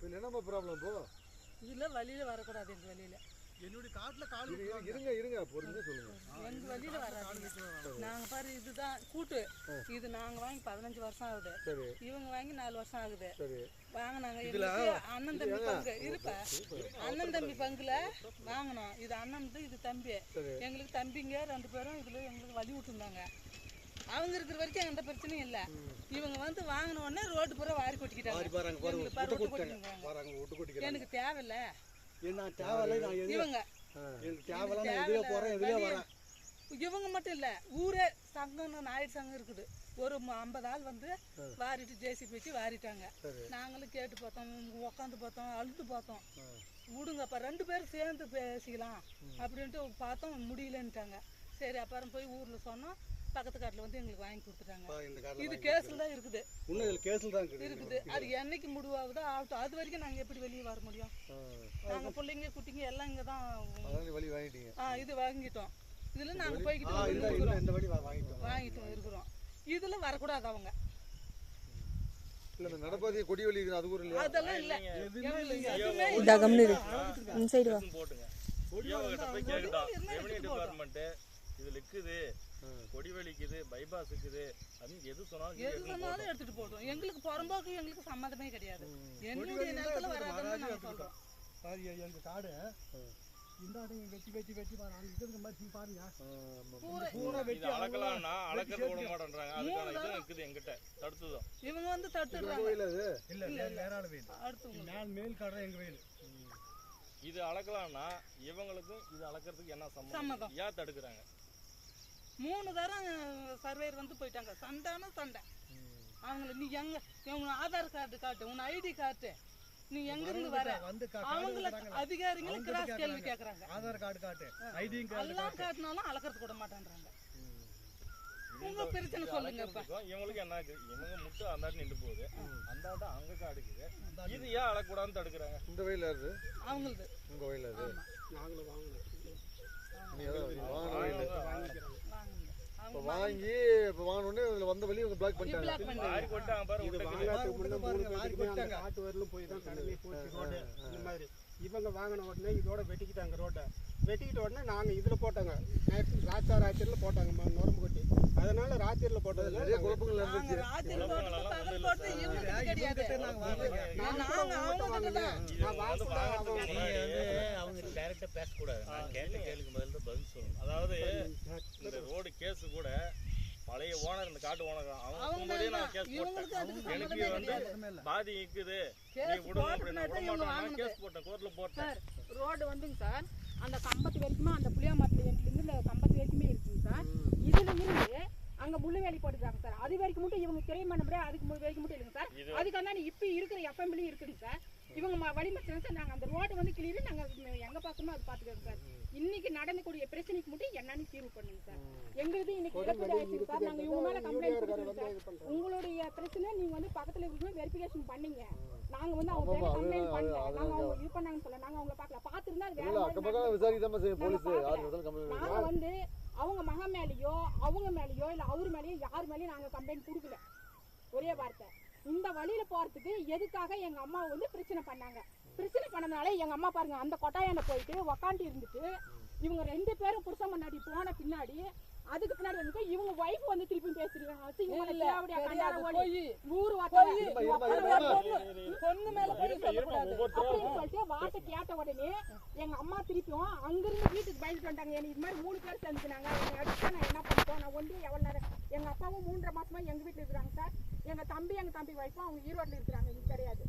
இதுல என்னமா ப்ராப்ளம் இப்போ? இதுல வழியில வரக்கூடாது. எங்க வழியில என்னுடைய காட்டுல காடு இருங்க பொறுமையா சொல்லுங்க. எங்க வழியில வராது. நாங்க பாரு இதுதான் கூட்டு. இது நாங்க வாங்கி 15 வருஷம் ஆகுது. இவங்க வாங்கி 4 வருஷம் ஆகுது. வாங்கினாங்க. அண்ணன் தம்பி பங்கு இருப்ப அண்ணன் தம்பி பங்குல வாங்கினோம். இது அண்ணன் இது தம்பி. எங்களுக்கு தம்பிங்க 2 பேரும் இதுல எங்களுக்கு வழி விட்டுருந்தாங்க. அவங்க இருக்கிற வரைக்கும் எந்த பிரச்சனையும் இல்லை. இவங்க வந்து வாங்கின உடனே ரோடு பூரா வாரி கொட்டிக்கிட்டாங்க. எனக்கு தேவையில்ல. இவங்க மட்டும் இல்ல, ஊரே சங்கம் நாயுடு சங்கம் இருக்குது. ஒரு 50 ஆள் வந்து வாரிட்டு ஜேசிபி வச்சு வாரிட்டாங்க. நாங்களும் கேட்டு பார்த்தோம், உக்காந்து பார்த்தோம், அழுத்து பார்த்தோம். விடுங்கப்பா 2 பேரும் சேர்ந்து பேசிக்கலாம் அப்படின்ட்டு பார்த்தோம். முடியலன்ட்டாங்க. சரி அப்புறம் போய் ஊர்ல சொன்னோம். பக்கத்து காட்டுல வந்து எங்களுக்கு வாங்கி கொடுத்துட்டாங்க. இது கேஸ்ல தான் இருக்குது. இருக்குது. அது என்னைக்கு முடிவாகுதோ ஆகட்டும். அது வரைக்கும் நாங்க எப்படி வெளியே வர முடியும்? நாங்க பிள்ளைங்க குட்டிங்க எல்லாம் இங்கதான் இது வாங்கிட்டோம். இதுல நாங்க போய்கிட்டு வாங்கிட்டோம் இருக்கிறோம். இதுல வரக்கூடாது அவங்க. நடப்பாதைய கொடி வலி அது கூட இல்ல. அதெல்லாம் இல்ல. இதா கம்னு இன்சைடு வா. இதுல இருக்குது கொடி வலிக்குது, பைபாஸ் இருக்குது, அது எது சொன்னாலும் எடுத்துட்டு போட்டோம். எங்களுக்கு புறம்போக்கு எங்களுக்கு சம்மதமே கிடையாது. என்னுடைய நிலத்துல வராதுன்னு நாங்க சொல்றோம். எங்க காடு இந்த வெட்டி வெட்டி வெட்டி பாருங்க பாருங்க. அளக்கலாம்னா அளக்கிறது விட மாட்டேன்றாங்க. அதுக்கான இது இருக்குது எங்கிட்ட தடுத்துதான். இவங்க வந்து தடுத்துடுறாங்க. இல்ல வேற ஆளு வேணும். அடுத்து மேல் காடு எங்க வேணும். இது அளக்கலாம்னா இவங்களுக்கும் இது அளக்கிறதுக்கு என்ன சம்மதம்? ஏன் தடுக்கிறாங்க? 3 தரம் சர்வேயர் வந்து போயிட்டாங்க. சண்டைனா சண்டை. அவங்கள நீ எங்க உன் ஆதார் கார்டு காட்டு, உன் ஐடி காட்டு, நீ எங்க இருந்து வர, அவங்கள அதிகாரிகளை கிராஸ் கேள்வி கேக்குறாங்க. ஆதார் கார்டு காட்டு, ஐடி எல்லாம் காட்டினாலும் அளக்கிறது கூட மாட்டேன்றாங்க. உங்க பிரச்சனை சொல்லுங்க. இவங்களுக்கு என்ன ஆகுது? இவங்க முட்டு அந்த நின்று போகுது, அந்த ஆட்டம் அங்க காடுக்குது. இது ஏன் அளக்கூடாதுன்னு தடுக்கிறாங்க? இந்த வயல இருக்கு அவங்களுக்கு. உங்க வயல அது நாங்களும் வாங்கல. வாங்கி இப்ப வாங்கனே வந்த வழி இவங்க பிளாக் பண்ணிட்டாங்க. ஆரி கொட்டாங்க பாரு. இது வாங்கறதுக்கு முன்ன 3 பேருக்கு அந்த காட்டு வரலும் போய் தான் கடலே போச்சு ரோட். இந்த மாதிரி இவங்க வாங்கின உடனே இதோட வெட்டிக்கிட்டாங்க ரோட்டை. வெட்டிக்கிட்ட உடனே நாங்கள் இதில் போட்டாங்க. ராத்திரியில் போட்டாங்க நுரம்பு கொட்டி. அதனால ராத்திரியில் போட்டதில் நிறைய குழப்பங்கள் நடந்துச்சு. அவங்க டைரக்டா பேசக்கூடாது. நான் கேட்ட கேள்விக்கு பதில் சொல்லணும். அதாவது இந்த ரோடு கேஸ் கூட பழைய ஓனர், இந்த காட்டு ஓனர், அவங்க நான் கேஸ் போட்டேன். எனக்கு வந்து பாதி இருக்குது நீ விடுங்க அப்படின்னு விட மாட்டாங்க. கேஸ் போட்டேன், கோர்ட்ல போட்டேன். ரோடு வந்துங்க சார், அந்த கம்பத்து வரைக்குமே, அந்த புளியா மரத்துல இருந்து இந்த கம்பத்து வரைக்குமே இருக்குங்க சார். இதுல இருந்து அங்க முள்ளு வேலி போட்டுருக்காங்க சார். அது வரைக்கும் மட்டும் இவங்க கிரைம் பண்ண முடியாது. அதுக்கு வரைக்கும் மட்டும் இல்லைங்க சார். அதுக்காக இப்ப இருக்கிற எஃப்எம்லயும் இருக்குங்க சார். இவங்க வழிமறிச்சாங்க சார். நாங்க அந்த ரோட்டை வந்து கிளியர் நாங்க எங்க பாக்கணுமோ அது பாத்துக்கிறோம் சார். இன்னைக்கு நடந்தக்கூடிய பிரச்சனைக்கு மட்டும் என்னன்னு தீர்வு பண்ணுங்க சார். எங்களுக்கு இன்னைக்கு இழப்பீடு ஆயிடுச்சு சார். நாங்க இவங்க மேல கம்ப்ளைண்ட் கொடுத்துருக்கோம் சார். உங்களுடைய பிரச்சனை நீங்க வந்து பக்கத்துல இருக்கிறவங்க வெரிஃபிகேஷன் பண்ணீங்க. நாங்க வந்து அவங்க மேல கம்ப்ளைண்ட் பண்ணல. நாங்க அவங்க இது பண்ணாங்கன்னு சொல்ல, நாங்க அவங்கள பார்க்கல. பாத்துருந்தா அது வேற மாதிரி விசாரிக்காம செய்ய போலீஸ் யார் முதல்ல கம்ப்ளைண்ட். நாங்க வந்து அவங்க மக மேலயோ அவங்க மேலயோ இல்ல அவரு மேலயோ யார் மேலயும் நாங்க கம்ப்ளைண்ட் கொடுக்கல. ஒரே வார்த்தை, இந்த வழியில போறதுக்கு எதுக்காக எங்க அம்மா வந்து பிரச்சனை பண்ணாங்க. பிரச்சனை பண்ணனால எங்க அம்மா பாருங்க அந்த கொட்டாயாண்ட போயிட்டு உக்காண்டி இருந்துட்டு இவங்க 2 பேரும் புருஷன் முன்னாடி போன பின்னாடி அதுக்கு பின்னாடி வந்து இவங்க வைஃப் வந்து திருப்பி பேசிருக்காங்க. ஊரு பொண்ணு மேல சொல்லிட்டு வார்த்தை கேட்ட உடனே எங்க அம்மா திருப்பியும் அங்கிருந்து வீட்டுக்கு பயந்துட்டு வந்தாங்க. எனக்கு இது மாதிரி 3 பேர் சேர்ந்துக்கினாங்க. என்னை அடிச்சா நான் என்ன பண்ணிட்டோம்? நான் ஒண்டி எவ்வளவு நேரம். எங்க அப்பாவும் 3.5 மாசமா எங்க வீட்டுல இருக்கிறாங்க சார். எங்க தம்பி வைஃபும் அவங்க ஈரோட்ல இருக்கிறாங்க. இது கிடையாது,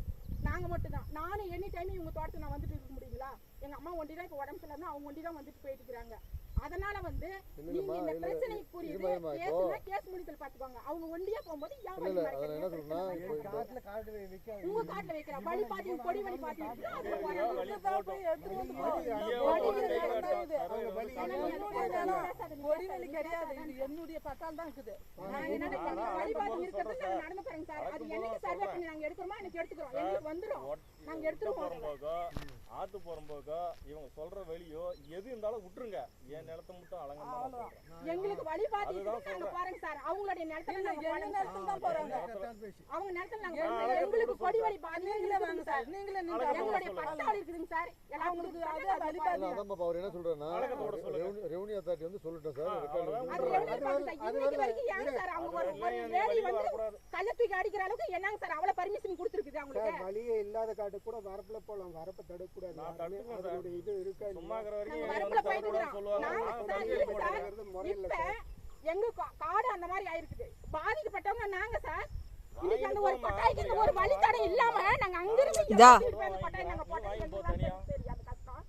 நாங்க மட்டும் தான். நானும் எனி டைம் இவங்க தோட்டத்தை நான் வந்துட்டு இருக்க முடியுங்களா? எங்க அம்மா ஒண்டி தான் இப்ப உடம்பு சரியில்லைன்னா அவங்க ஒண்டி தான் வந்துட்டு போயிட்டு இருக்கிறாங்க. அதனால வந்து நீங்க இந்த பிரச்சனை புரியுது. கேஸ் முடித்தல் பாத்துக்கோங்க. அவங்க ஒண்டியா போகும்போது உங்க காட்டுல வைக்கிற வழி பாத்தி கொடி வழி பாத்தி கொடி வழி கிடையாது. இது என்னுடைய பத்தால் தான் இருக்குது. வழி பாத்தி இருக்கிறது நடந்து பாருங்க சார். அது என்னைக்கு சர்வே பண்ணி நாங்க எடுக்கிறோமோ எனக்கு எடுத்துக்கிறோம். எங்களுக்கு வந்துடும். நாங்க கிட்ட எடுத்துருவோம் போறம்போக்கோ ஆத்து போறம்போக்கோ இவங்க சொல்ற வெளியோ எது இருந்தாலும் விட்டுருங்க. என் நிலத்தை மட்டும் அலங்கமா நான் சொல்றேன். எங்களுக்கு வழி பாத்துட்டு அதுதான் நாங்க போறோங்க சார். அவங்களுடைய நிலத்துல நாங்க எங்க நேரத்துல தான் போறாங்க. அவங்க நேரத்துல நாங்க போறோம். எங்களுக்கு கொடி வழி நீங்களே வாங்க சார், நீங்களே நின்று எங்களுடைய பட்டாளி இருக்குதுங்க சார். அவங்களுக்கு அதே வழி பாருங்க. அதான் அவர் என்ன சொல்றாருன்னா அழகத்தோட சொல்லுங்க. ரெவன்யூ அத்தாரிட்டி வந்து சொல்லிட்டோம் சார். அது ரெண்டு பாருங்க சார். இன்னைக்கு வரைக்கும் ஏங்க சார் அவங்க ஒரு வேலி வந்து கல்ல தூக்கி அடிக்கிற அளவுக்கு என்னங்க சார் அவ்வளவு பர்மிஷன் கொடுத்துருக்குது அவங்களுக்கு? சார் வழியே இல்லாத காட்டு கூட வரப்புல போலாம், வரப்ப தடுக்கக்கூடாது. நான் தடுத்துக்கிறேன் சார். அதனுடைய இது இருக்காது. சும்மா இருக்கிற வரைக்கும் நாங்க இவங்க வரப்புல வந்து போயிட்டு தடுக்கக்கூடாதுன்னு சொல்லுவாங்க. நாங்க நான் சார் தடுக்க இருக்கு சார். மாட்டேன். முறையில் இப்ப எங்க காடு அந்த மாதிரி ஆயிருக்குது. பாதிக்கப்பட்டவங்க நாங்க சார். இன்னைக்கு அந்த ஒரு பட்டாய்க்கு இந்த ஒரு வழித்தடை இல்லாம நாங்க அங்க இருந்து பட்டாய் நாங்க போட்டோம். சரி அது கஷ்டம்.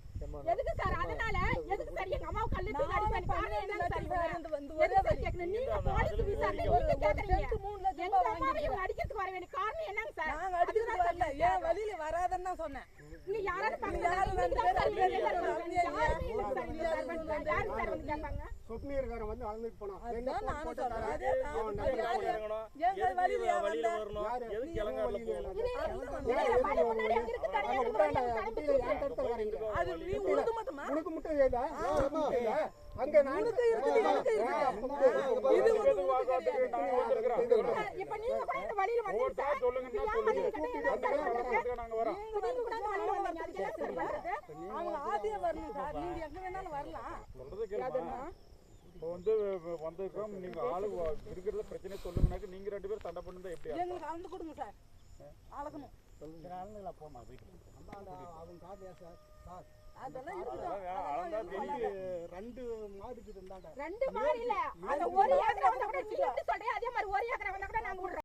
எதுக்கு சார்? அதனால எதுக்கு சார் எங்க அம்மாவை கல்லு தூக்கி அடிப்பாங்க? காரணம் என்னங்க சார் இவங்க? வந்து எதுக்கு சார் கேட்கணும்? நீங்க போலீஸ் விசாரணை நீங்க கேக்குறீங்க. 3 லட்சம் எங்க ரூபாய் அம்மாவை வாங்கிட்டு இவங்க அடிக்கிறதுக்கு வர வேண்டிய காரணம் என்னங்க சார்? நாங்க அடிக்கிறது வரல, ஏன் வழியில வராதன்னு தான் சொன்னேன். இங்க யாராவது பக்கத்துல யாரும் நீங்க தான் சார் வந்து இங்க யாரும் யாருமே இல்லை சார் இங்க சார் வந்து யாரு சார் வந்து கேட்பாங்க? சொப்னியர்காரன் வந்து அளந்துட்டு போனான். ரெண்டு அதான் நானும் போட்டு சொல்றேன். அதே தான் அவன் அது நடுவுல யாரு? இறங்கணும். எங்க வழியில வெளியில வந்த வரணும். யாரு? எதுக்கு இளங்காட்டுல போகணும்? வழி முன்னாடி அங்க இருக்கு தடையா இருக்கு. வழி அங்க கிளம்பிட்டு இருக்கு. அது நீ உழுது மட்டுமா? உனக்கு மட்டும் ஏதா அங்க நான் உனக்கு இருக்குது, எனக்கு இருக்குது. இது ஒரு உனக்கு தெரியாது. இப்ப நீங்க கூட இந்த வழியில வந்தீங்க சார். சொல்லுங்க நான் வழியில கேட்டேன் நாங்க வரோம். நீங்க கூட இந்த வழியில வந்தீங்க. அதுக்கு என்ன சார் பண்றது? அவங்க ஆதியா வரணும் சார், நீங்க எங்க வேணாலும் வரலாம். சொல்றது கேளுமா. இப்போ வந்து வந்திருக்கோம், நீங்க ஆளு இருக்கிறத பிரச்சனை சொல்லுங்கனாக்க நீங்க 2 பேரும் சண்டை பண்ணுதா எப்படி? எங்களுக்கு அளந்து கொடுங்க சார், அளக்கணும். அவன் காட்டியா சார்? சார் அதெல்லாம் இருக்குது. அளந்தா தெரியும். 2 மாடுக்கு இருந்தாங்க. 2 மாடியில அந்த ஒரு ஏக்கரை வந்தா கூட நீ எப்படி சொல்றீங்க? அதே மாதிரி ஒரு ஏக்கரை வந்தா கூட நாங்க விடுறோம்.